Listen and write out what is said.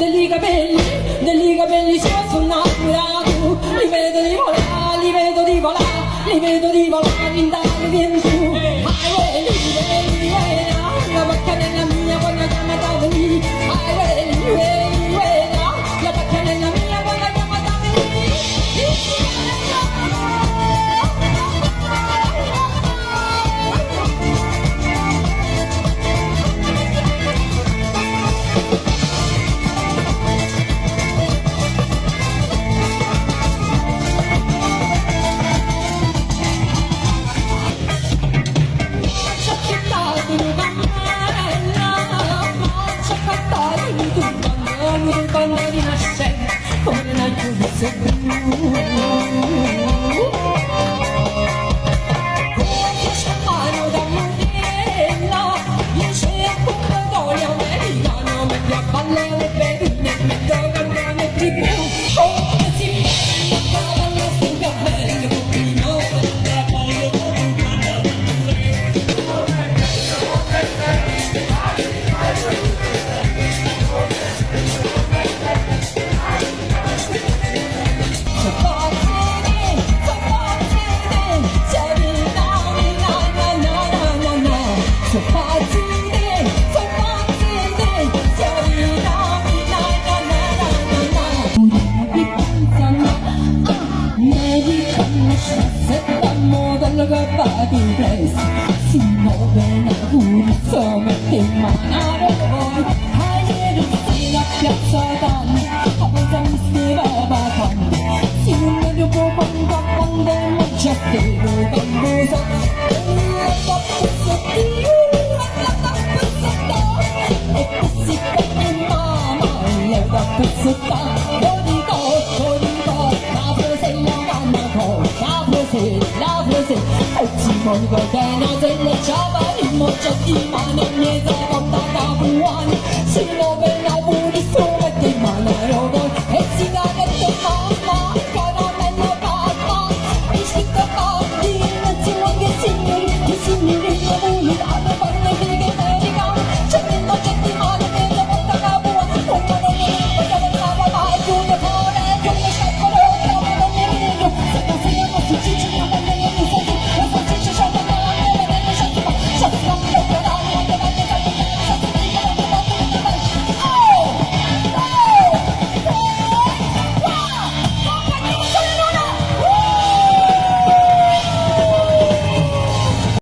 degli capelli suoi sono innamorati, li vedo di volare, li vedo di volare, li vedo di volare in tale viene su. La bocca nella mia quando chiama da venire, la bocca nella mia quando chiama da quando rinascente come una giudizia blu. Come scappano da Monella, dice a Pomodoro americano, mentre a balle le pedine, mentre cantano il tribù. Come si fa la sua bella copino, mentre ballo si muove una pulizia, mette in mano voi, ieri sera a Piazza Danni, a cosa mi scriveva tanto, si non mi può quando mangia stero, quando so, e così come mamma, le da pezzettare, lo dico, la frasella mamma, la frase, oggi mondo che non se le ciava, il moccio di mano, niente.